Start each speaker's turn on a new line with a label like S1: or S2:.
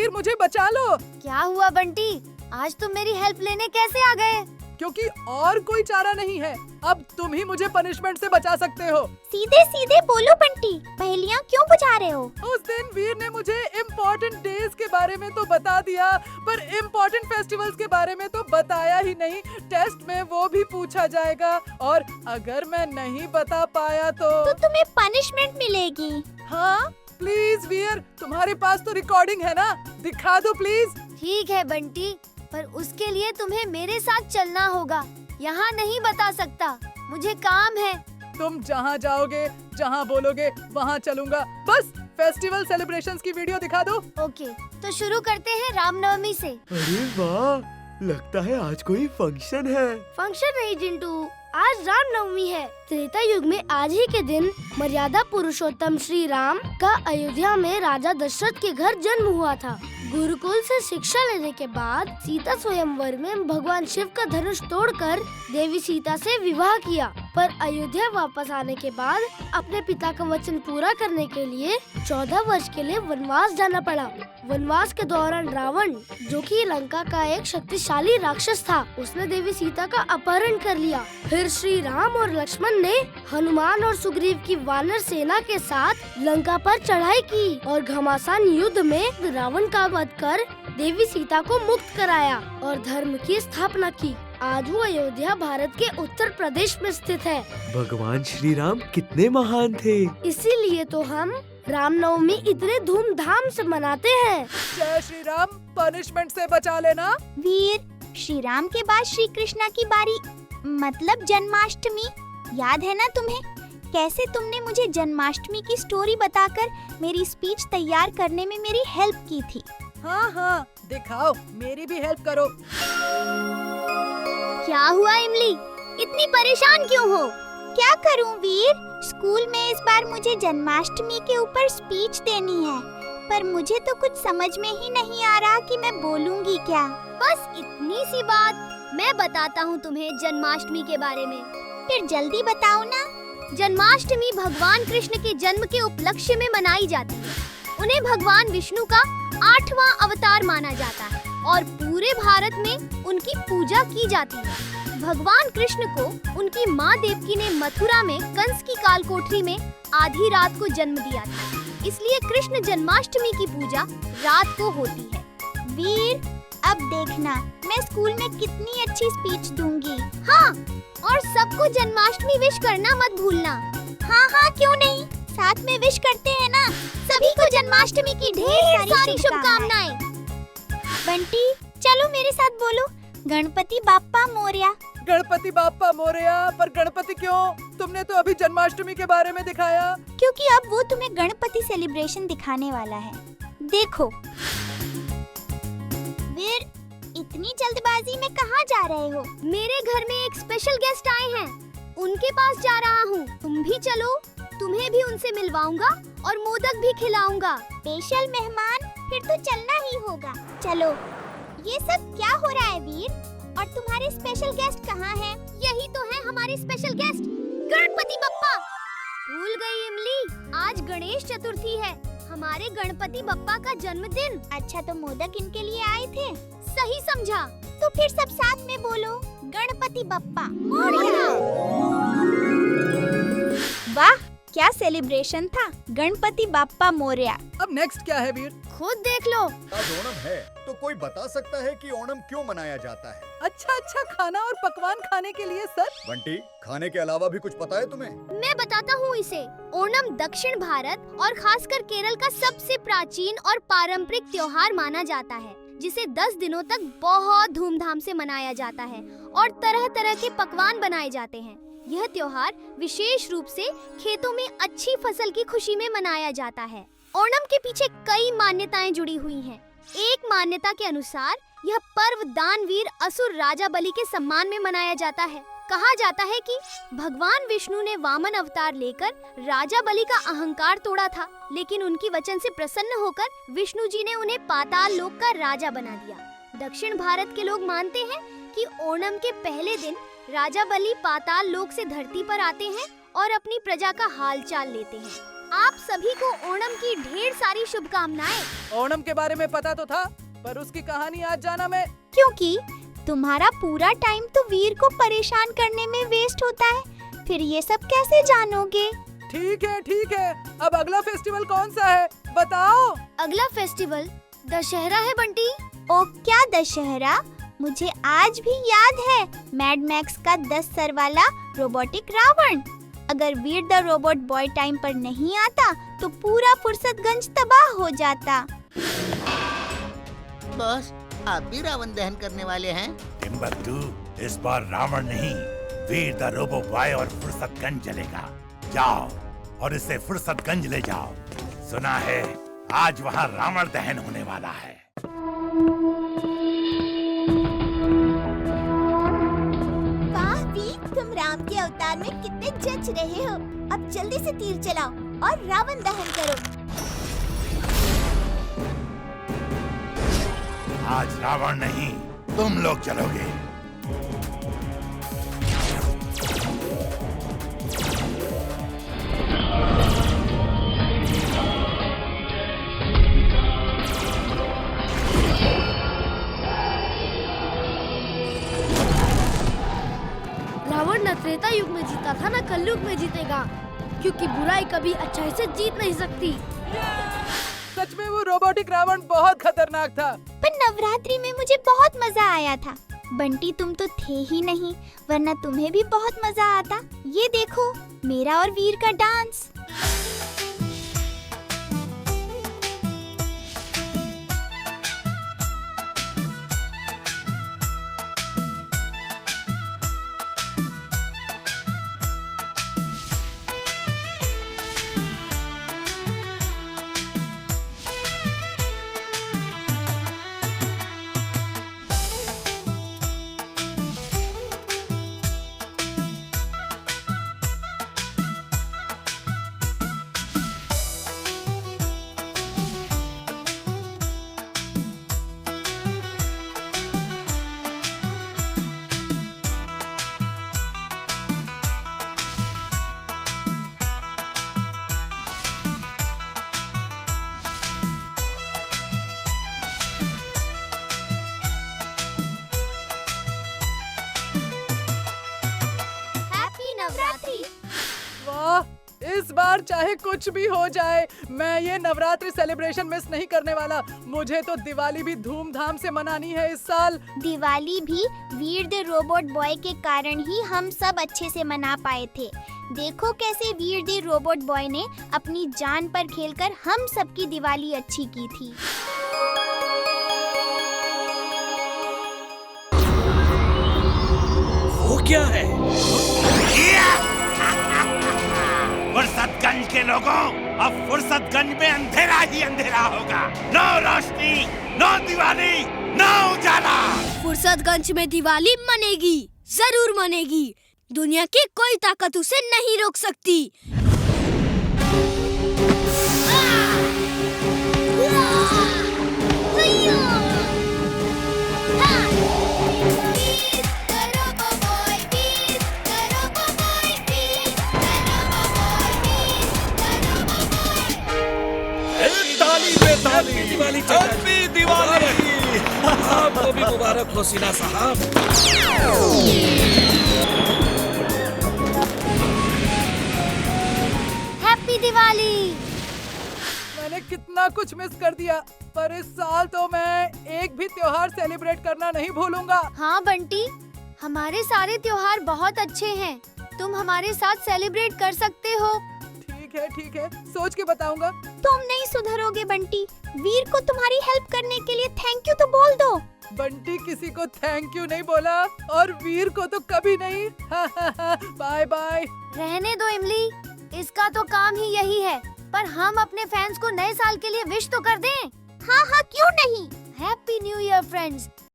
S1: वीर मुझे बचा लो।
S2: क्या हुआ बंटी, आज तुम मेरी हेल्प लेने कैसे आ गए?
S1: क्योंकि और कोई चारा नहीं है, अब तुम ही मुझे पनिशमेंट से बचा सकते हो।
S3: सीधे सीधे बोलो बंटी, पहेलियाँ क्यों बुझा रहे हो?
S1: उस दिन वीर ने मुझे इम्पोर्टेंट डेज के बारे में तो बता दिया, पर इम्पोर्टेंट फेस्टिवल्स के बारे में तो बताया ही नहीं। टेस्ट में वो भी पूछा जाएगा, और अगर मैं नहीं बता पाया तो
S3: तुम्हें पनिशमेंट मिलेगी।
S1: हाँ प्लीज वीर, तुम्हारे पास तो रिकॉर्डिंग है ना, दिखा दो प्लीज।
S2: ठीक है बंटी, पर उसके लिए तुम्हें मेरे साथ चलना होगा। यहाँ नहीं बता सकता, मुझे काम है।
S1: तुम जहाँ जाओगे, जहाँ बोलोगे वहाँ चलूँगा। बस फेस्टिवल सेलिब्रेशंस की वीडियो दिखा दो।
S2: ओके, तो शुरू करते हैं रामनवमी से।
S4: अरे वाह, लगता है आज कोई फंक्शन है।
S2: फंक्शन नहीं जिंटू, आज रामनवमी है। त्रेता युग में आज ही के दिन मर्यादा पुरुषोत्तम श्री राम का अयोध्या में राजा दशरथ के घर जन्म हुआ था। गुरुकुल से शिक्षा लेने के बाद सीता स्वयंवर में भगवान शिव का धनुष तोड़कर देवी सीता से विवाह किया, पर अयोध्या वापस आने के बाद अपने पिता का वचन पूरा करने के लिए 14 वर्ष के लिए वनवास जाना पड़ा। वनवास के दौरान रावण, जो कि लंका का एक शक्तिशाली राक्षस था, उसने देवी सीता का अपहरण कर लिया। फिर श्री राम और लक्ष्मण ने हनुमान और सुग्रीव की वानर सेना के साथ लंका पर चढ़ाई की और घमासान युद्ध में रावण का वध कर देवी सीता को मुक्त कराया और धर्म की स्थापना की। आज वो अयोध्या भारत के उत्तर प्रदेश में स्थित है।
S4: भगवान श्री राम कितने महान थे,
S2: इसीलिए तो हम रामनवमी इतने धूमधाम से मनाते हैं।
S1: जय श्री राम, पनिशमेंट से बचा लेना।
S3: वीर, श्री राम के बाद श्री कृष्णा की बारी, मतलब जन्माष्टमी। याद है ना तुम्हें, कैसे तुमने मुझे जन्माष्टमी की स्टोरी बताकर मेरी स्पीच तैयार करने में मेरी हेल्प की थी।
S1: हाँ हाँ, दिखाओ, मेरी भी हेल्प करो।
S3: क्या हुआ इमली, इतनी परेशान क्यों हो? क्या करूं वीर, स्कूल में इस बार मुझे जन्माष्टमी के ऊपर स्पीच देनी है, पर मुझे तो कुछ समझ में ही नहीं आ रहा कि मैं बोलूंगी क्या।
S2: बस इतनी सी बात, मैं बताता हूँ तुम्हें जन्माष्टमी के बारे में।
S3: फिर जल्दी बताओ ना।
S2: जन्माष्टमी भगवान कृष्ण के जन्म के उपलक्ष्य में मनाई जाती है। उन्हें भगवान विष्णु का 8वां अवतार माना जाता है और पूरे भारत में उनकी पूजा की जाती है। भगवान कृष्ण को उनकी माँ देवकी ने मथुरा में कंस की कालकोठरी में आधी रात को जन्म दिया था, इसलिए कृष्ण जन्माष्टमी की पूजा रात को होती है।
S3: वीर, अब देखना मैं स्कूल में कितनी अच्छी स्पीच दूंगी।
S2: हाँ, और सबको जन्माष्टमी विश करना मत भूलना।
S3: हाँ हाँ, क्यों नहीं, साथ में विश करते हैं ना। सभी को जन्माष्टमी की ढेर सारी शुभकामनाएं। बंटी, चलो मेरे साथ बोलो, गणपति बाप्पा मोरया।
S1: गणपति बाप्पा मोरया, पर गणपति क्यों? तुमने तो अभी जन्माष्टमी के बारे में दिखाया।
S3: क्योंकि अब वो तुम्हें गणपति सेलिब्रेशन दिखाने वाला है। देखो वीर, इतनी जल्दबाजी में कहाँ जा रहे हो?
S2: मेरे घर में एक स्पेशल गेस्ट आए हैं, उनके पास जा रहा हूँ। तुम भी चलो, तुम्हें भी उनसे मिलवाऊंगा और मोदक भी खिलाऊंगा।
S3: स्पेशल मेहमान, फिर तो चलना ही होगा। चलो। ये सब क्या हो रहा है वीर? और तुम्हारे स्पेशल गेस्ट कहाँ हैं?
S2: यही तो है हमारे स्पेशल गेस्ट, गणपति बप्पा। भूल गई इमली, आज गणेश चतुर्थी है, हमारे गणपति बप्पा का जन्मदिन।
S3: अच्छा, तो मोदक इनके लिए आए थे?
S2: सही समझा।
S3: तो फिर सब साथ में बोलो, गणपति बप्पा मोरया। वाह, क्या सेलिब्रेशन था, गणपति बाप्पा मोरया।
S1: अब नेक्स्ट क्या है वीर?
S2: खुद देख लो।
S5: आज ओणम है, तो कोई बता सकता है कि ओणम क्यों मनाया जाता है?
S1: अच्छा खाना और पकवान खाने के लिए सर।
S5: बंटी, खाने के अलावा भी कुछ पता है तुम्हें?
S2: मैं बताता हूँ इसे। ओणम दक्षिण भारत और खासकर केरल का सबसे प्राचीन और पारंपरिक त्योहार माना जाता है, जिसे 10 दिनों तक बहुत धूमधाम से मनाया जाता है और तरह तरह के पकवान बनाए जाते हैं। यह त्योहार विशेष रूप से खेतों में अच्छी फसल की खुशी में मनाया जाता है। ओणम के पीछे कई मान्यताएं जुड़ी हुई हैं। एक मान्यता के अनुसार यह पर्व दानवीर असुर राजा बलि के सम्मान में मनाया जाता है। कहा जाता है कि भगवान विष्णु ने वामन अवतार लेकर राजा बलि का अहंकार तोड़ा था, लेकिन उनकी वचन से प्रसन्न होकर विष्णु जी ने उन्हें पाताल लोक का राजा बना दिया। दक्षिण भारत के लोग मानते हैं कि ओणम के पहले दिन राजा बलि पाताल लोक से धरती पर आते हैं और अपनी प्रजा का हालचाल लेते हैं।
S3: आप सभी को ओणम की ढेर सारी शुभकामनाएं।
S1: ओणम के बारे में पता तो था, पर उसकी कहानी आज जाना मैं।
S3: क्योंकि तुम्हारा पूरा टाइम तो वीर को परेशान करने में वेस्ट होता है, फिर ये सब कैसे जानोगे?
S1: ठीक है, अब अगला फेस्टिवल कौन सा है बताओ।
S2: अगला फेस्टिवल दशहरा है बंटी।
S3: ओ क्या दशहरा, मुझे आज भी याद है मैड मैक्स का 10 सर वाला रोबोटिक रावण। अगर वीर द रोबोट बॉय टाइम पर नहीं आता तो पूरा फुर्सतगंज तबाह हो जाता।
S6: बॉस, आप भी रावण दहन करने वाले हैं?
S7: टिम्बकटू, इस बार रावण नहीं, वीर द रोबो बॉय और फुर्सतगंज जलेगा। जाओ और इसे फुर्सतगंज ले जाओ। सुना है आज वहाँ रावण दहन होने वाला है।
S3: वाह वीर, तुम राम के अवतार में कितने जच रहे हो। अब जल्दी से तीर चलाओ और रावण दहन करो।
S7: आज रावण नहीं, तुम लोग चलोगे।
S2: रावण न त्रेता युग में जीता था न कलयुग में जीतेगा, क्योंकि बुराई कभी अच्छाई से जीत नहीं सकती।
S1: सच में वो रोबोटिक रावण बहुत खतरनाक था।
S3: पर नवरात्रि में मुझे बहुत मजा आया था। बंटी तुम तो थे ही नहीं, वरना तुम्हें भी बहुत मजा आता। ये देखो मेरा और वीर का डांस।
S1: इस बार चाहे कुछ भी हो जाए, मैं ये नवरात्रि सेलिब्रेशन मिस नहीं करने वाला। मुझे तो दिवाली भी धूमधाम से मनानी है इस साल।
S3: दिवाली भी वीर द रोबोट बॉय के कारण ही हम सब अच्छे से मना पाए थे। देखो कैसे वीर द रोबोट बॉय ने अपनी जान पर खेलकर हम सबकी दिवाली अच्छी की थी।
S8: वो क्या है?
S7: फुर्सतगंज के लोगों, अब फुर्सतगंज में अंधेरा ही अंधेरा होगा। नो रोशनी, नो दिवाली, नो उजाला।
S2: फुर्सतगंज में दिवाली मनेगी, जरूर मनेगी। दुनिया की कोई ताकत उसे नहीं रोक सकती।
S8: दिवाली हैप्पी दिवाली। आपको भी मुबारक हो सीना साहब।
S2: हैप्पी दिवाली।
S1: मैंने कितना कुछ मिस कर दिया, पर इस साल तो मैं एक भी त्योहार सेलिब्रेट करना नहीं भूलूंगा।
S2: हाँ बंटी, हमारे सारे त्योहार बहुत अच्छे हैं। तुम हमारे साथ सेलिब्रेट कर सकते हो।
S1: ठीक है, सोच के बताऊंगा।
S3: तुम नहीं सुधरोगे बंटी। वीर को तुम्हारी हेल्प करने के लिए थैंक यू तो बोल दो।
S1: बंटी किसी को थैंक यू नहीं बोला, और वीर को तो कभी नहीं। Bye bye.
S2: रहने दो इमली, इसका तो काम ही यही है। पर हम अपने फैंस को नए साल के लिए विश तो कर दें।
S3: हाँ हाँ क्यों नहीं।
S2: Happy new year friends.